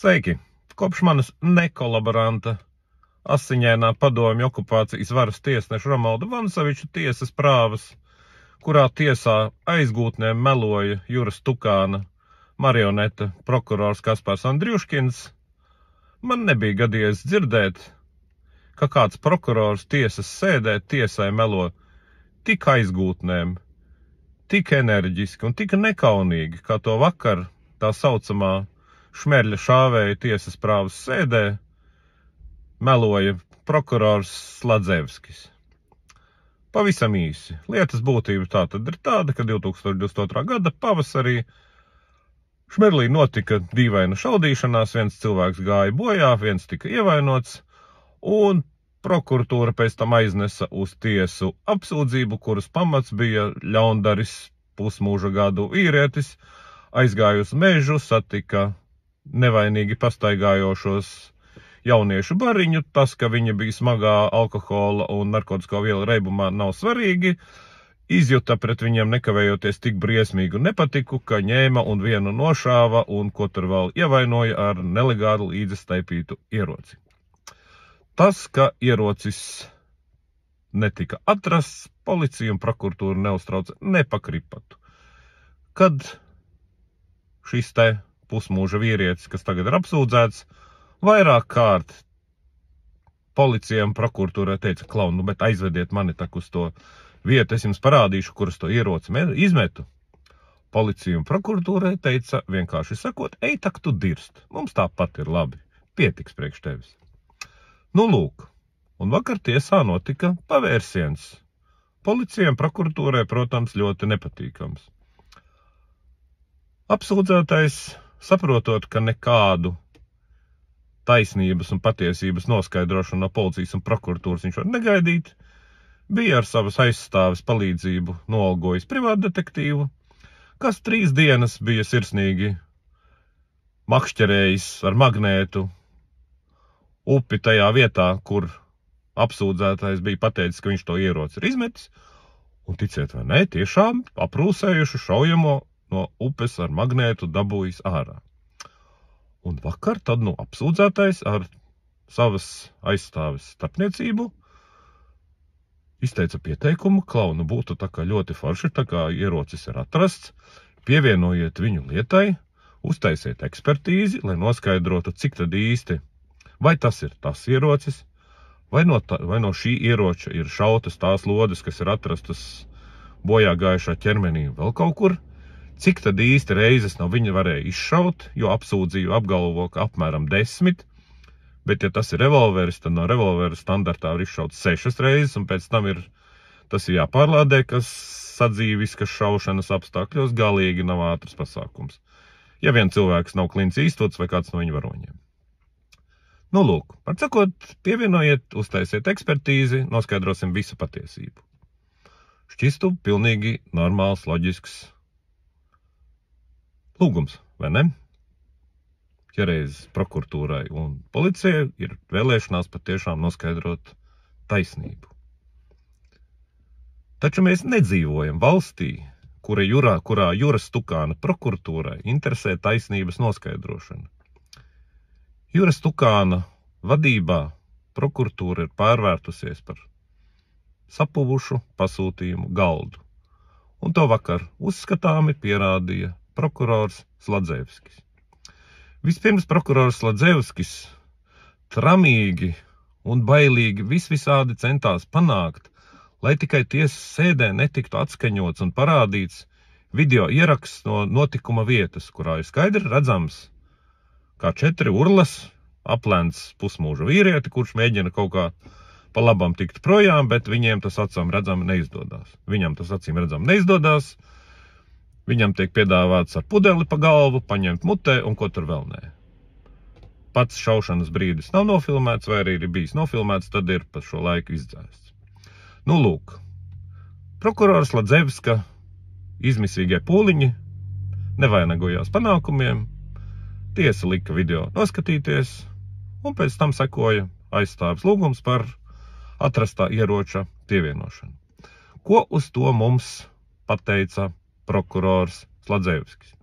Sveiki! Kopš manas nekolaboranta asiņainā padomju okupācijas varas tiesneša Romalda Vansaviča tiesas prāvas, kurā tiesā aizgūtnēm meloja Juras Tukāna marionete prokurors Kaspars Andriuškins, man nebija gadījies dzirdēt, ka kāds prokurors tiesas sēdē tiesai melo tik aizgūtnēm, tik enerģiski un tik nekaunīgi, kā to vakar tā saucamā Šmerļa šāvēja tiesas prāvas sēdē meloja prokurors Sladzevskis. Pavisam īsi. Lietas būtība tātad ir tāda, ka 2022. gada pavasarī Šmerlī notika dīvaina šaudīšanās, viens cilvēks gāja bojā, viens tika ievainots, un prokuratūra pēc tam aiznesa uz tiesu apsūdzību, kuras pamats bija ļaundaris, pusmūža gadu vīrietis, aizgāja uz mežu, satika nevainīgi pastaigājošos jauniešu bariņu. Tas, ka viņa bija smagā alkohola un narkotisko vielu reibumā, nav svarīgi. Izjuta pret viņiem nekavējoties tik briesmīgu nepatiku, ka ņēma un vienu nošāva un ko tur vēl ievainoja ar nelegāli līdzestaipītu ieroci. Tas, ka ierocis netika atrasts, policija un prokuratūra neuztrauca ne pa kripatu. Kad šis te pusmūža vīrietis, kas tagad ir apsūdzēts, vairāk kārt policija un prokuratūra teica, klaunu, bet aizvediet mani tak uz to vietu, es jums parādīšu, kuras to ieroci izmetu. Policija un prokuratūra teica, vienkārši sakot, ej tak tu dirst, mums tāpat ir labi, pietiks priekš tevis. Nu lūk, un vakar tiesā notika pavērsiens. Policijai un prokuratūrai, protams, ļoti nepatīkams. Apsūdzētais, saprotot, ka nekādu taisnības un patiesības noskaidrošanu no policijas un prokuratūras viņš var negaidīt, bija ar savas aizstāves palīdzību noalgojis privātdetektīvu, kas 3 dienas bija sirsnīgi makšķerējis ar magnētu upi tajā vietā, kur apsūdzētais bija pateicis, ka viņš to ieroci ir izmetis, un ticiet vai ne, tiešām aprūsējuši šaujamo no upes ar magnētu dabūjis ārā. Un vakar tad apsūdzētais ar savas aizstāves starpniecību izteica pieteikumu, klaunu būtu tā kā ļoti forši, tā kā ierocis ir atrasts, pievienojiet viņu lietai, uztaisiet ekspertīzi, lai noskaidrotu, cik tad īsti, vai tas ir tas ierocis, vai no šī ieroča ir šautas tās lodes, kas ir atrastas bojā gājušā ķermenī vēl kaut kur, cik tad īsti reizes no viņa varēja izšaut, jo apsūdzību apgalvo, ka apmēram 10, bet ja tas ir revolveris, tad no revolvera standartā var izšaut 6 reizes, un pēc tam tas ir jāpārlādē, kas sadzīviskas šaušanas apstākļos galīgi nav ātrs pasākums. Ja vien cilvēks nav Klints Īstvuds vai kāds no viņa varoņiem. Nu lūk, var sakot, pievienojiet, uztaisiet ekspertīzi, noskaidrosim visu patiesību. Šķistu pilnīgi normāls, loģisks lūgums, vai ne? Ja reiz prokuratūrai un policijai ir vēlēšanās patiešām noskaidrot taisnību. Taču mēs nedzīvojam valstī, kurā Juras Tukāna prokuratūrai interesē taisnības noskaidrošana. Juras Tukāna vadībā prokuratūra ir pārvērtusies par sapuvušu pasūtījumu galdu. Un to vakar uzskatāmi pierādīja prokurors Sladzevskis. Vispirms prokurors Sladzevskis tramīgi un bailīgi visvisādi centās panākt, lai tikai tiesas sēdē netiktu atskaņots un parādīts video ieraksts no notikuma vietas, kurā ir skaidri redzams, kā 4 urlas aplēns pusmūža vīrieti, kurš mēģina kaut kā pa labam tikt projām, bet viņiem tas acīm redzami neizdodas. Viņam tas acīm redzami neizdodas, viņam tiek piedāvāts ar pudeli pa galvu, paņemt mutē un ko tur vēl nē. Pats šaušanas brīdis nav nofilmēts, vai arī ir bijis nofilmēts, tad ir pa šo laiku izdzēsts. Nu lūk, prokurors Sladzevska izmisīgie pūliņi nevainagojās panākumiem, tiesa lika video noskatīties, un pēc tam sekoja aizstāves lūgums par atrastā ieroča pievienošanu. Ko uz to mums pateica prokurors Sladzevskis?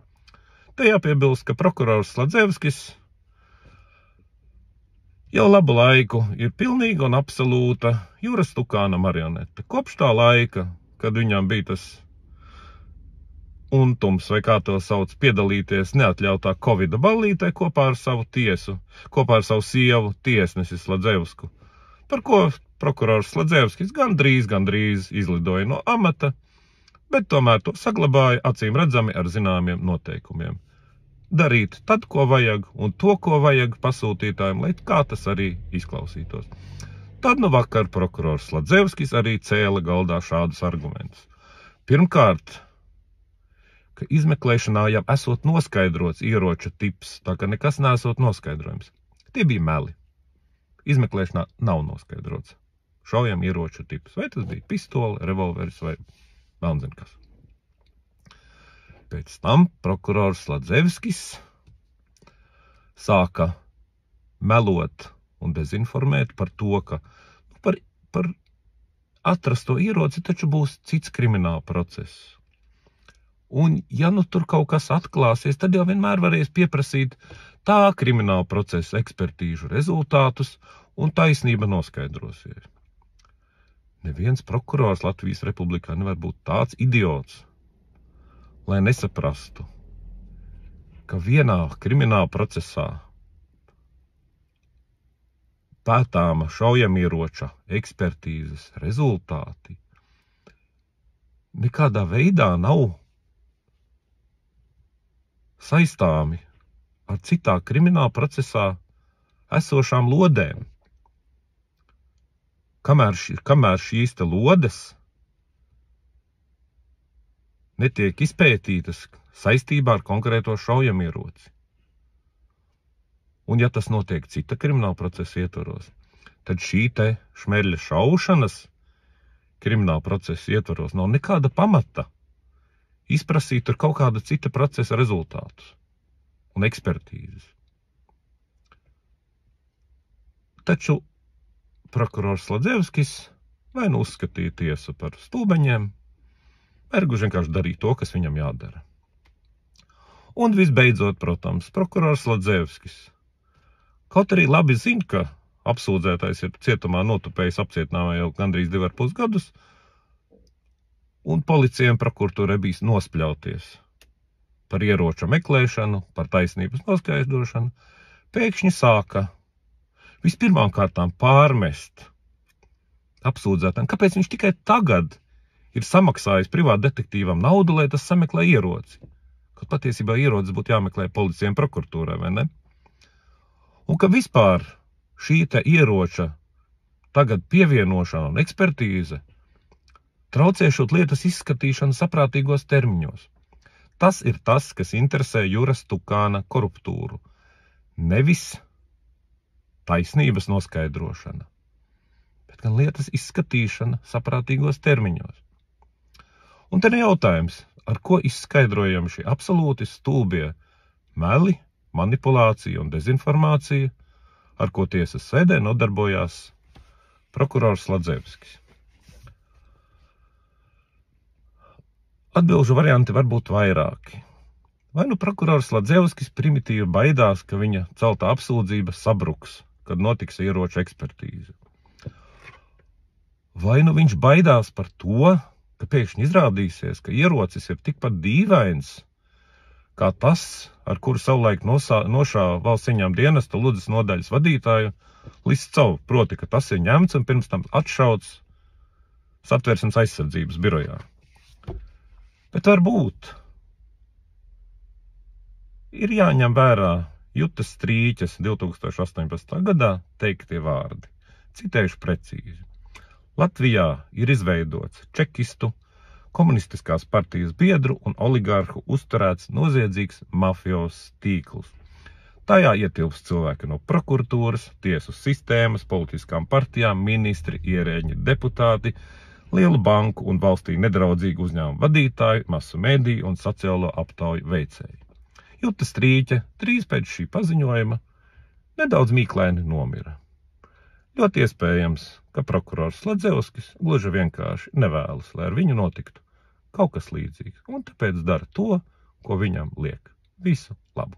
Te jāpiebilst, ka prokurors Sladzevskis jau labu laiku ir pilnīga un absolūta Juras Tukāna marionete. Kopš tā laika, kad viņam bija tas untums, vai kā to sauc, piedalīties neatļautā Covida ballītē kopā ar savu tiesu, kopā ar savu sievu tiesnesi Sladzevsku, par ko prokurors Sladzevskis gandrīz izlidoja no amata, bet tomēr to saglabāja acīm redzami ar zināmiem noteikumiem. Darīt tad, ko vajag, un to, ko vajag pasūtītājiem, lai kā tas arī izklausītos. Tad nu vakar prokurors Sladzevskis arī cēla galdā šādus argumentus. Pirmkārt, ka izmeklēšanā jau esot noskaidrots ieroča tips, tā ka nekas nesot noskaidrojums. Tie bija meli. Izmeklēšanā nav noskaidrots šaujam ieroča tips. Vai tas bija pistole, revolveris vai velnzin kas. Pēc tam prokurors Sladzevskis sāka melot un dezinformēt par to, ka par atrasto ieroci taču būs cits krimināla process. Un ja nu tur kaut kas atklāsies, tad jau vienmēr varēs pieprasīt tā krimināla procesa ekspertīžu rezultātus un taisnība noskaidrosies. Neviens prokurors Latvijas Republikā nevar būt tāds idiots, lai nesaprastu, ka vienā krimināla procesā pētāma šaujamieroča ekspertīzes rezultāti nekādā veidā nav saistāmi ar citā krimināla procesā esošām lodēm. Kamēr šīs te lodes netiek izpētītas saistībā ar konkrēto šaujamieroci. Un ja tas notiek cita krimināla procesa ietvaros, tad šī te šmerļa šaušanas krimināla procesa ietvaros nav nekāda pamata izprasīt tur kaut kāda cita procesa rezultātus un ekspertīzes. Taču prokurors Sladzevskis vai nu uzskatīja tiesu par stulbeņiem, vai gluži vienkārši darīja to, kas viņam jādara. Un visbeidzot, protams, prokurors Sladzevskis, kaut arī labi zina, ka apsūdzētais ir cietumā notupējis apcietinājumā jau gandrīz 2,5 gadus, un policijai un prokuratūrai bijis nospļauties par ieroča meklēšanu, par taisnības noskaidrošanu, pēkšņi sāka vispirmām kārtām pārmest apsūdzētājiem, kāpēc viņš tikai tagad ir samaksājis privāta detektīvam naudu, lai tas sameklē ieroci. Kad patiesībā ierocis būtu jāmeklē policijai un prokuratūrai, vai ne? Un ka vispār šī te ieroča tagad pievienošana un ekspertīze traucēšot lietas izskatīšanu saprātīgos termiņos. Tas ir tas, kas interesē Juras Tukāna koruptūru. Nevis taisnības noskaidrošana, bet gan lietas izskatīšana saprātīgos termiņos. Un te jautājums, ar ko izskaidrojam šie absolūti stulbie meli, manipulācija un dezinformācija, ar ko tiesas sēdē nodarbojās prokurors Sladzevskis. Atbilžu varianti var būt vairāki. Vai nu prokurors Sladzevskis primitīvi baidās, ka viņa celtā apsūdzība sabruks, kad notiks ieroča ekspertīze. Vai nu viņš baidās par to, ka pēkšņi izrādīsies, ka ierocis ir tikpat dīvains, kā tas, ar kuru savulaik nošāva valsts ieņēmuma dienesta Ludzas nodaļas vadītāju Liscovu, proti, ka tas ir ņemts un pirms tam atšauts Satversmes aizsardzības birojā. Bet varbūt ir jāņem vērā Jutas Strīķes 2018. gadā teiktie vārdi. Citējuši precīzi. Latvijā ir izveidots čekistu, komunistiskās partijas biedru un oligārhu uzturēts noziedzīgs mafijos tīkls. Tajā ietilpst cilvēki no prokuratūras, tiesu sistēmas, politiskām partijām, ministri, ierēģi, deputāti, lielu banku un valstī nedraudzīgu uzņēmumu vadītāju, masu mediju un sociālo aptauju veicēju. Juta Strīķe drīz pēc šī paziņojuma nedaudz mīklaini nomira. Ļoti iespējams, ka prokurors Sladzevskis gluži vienkārši nevēlas, lai ar viņu notiktu kaut kas līdzīgs, un tāpēc dara to, ko viņam liek. Visu labu!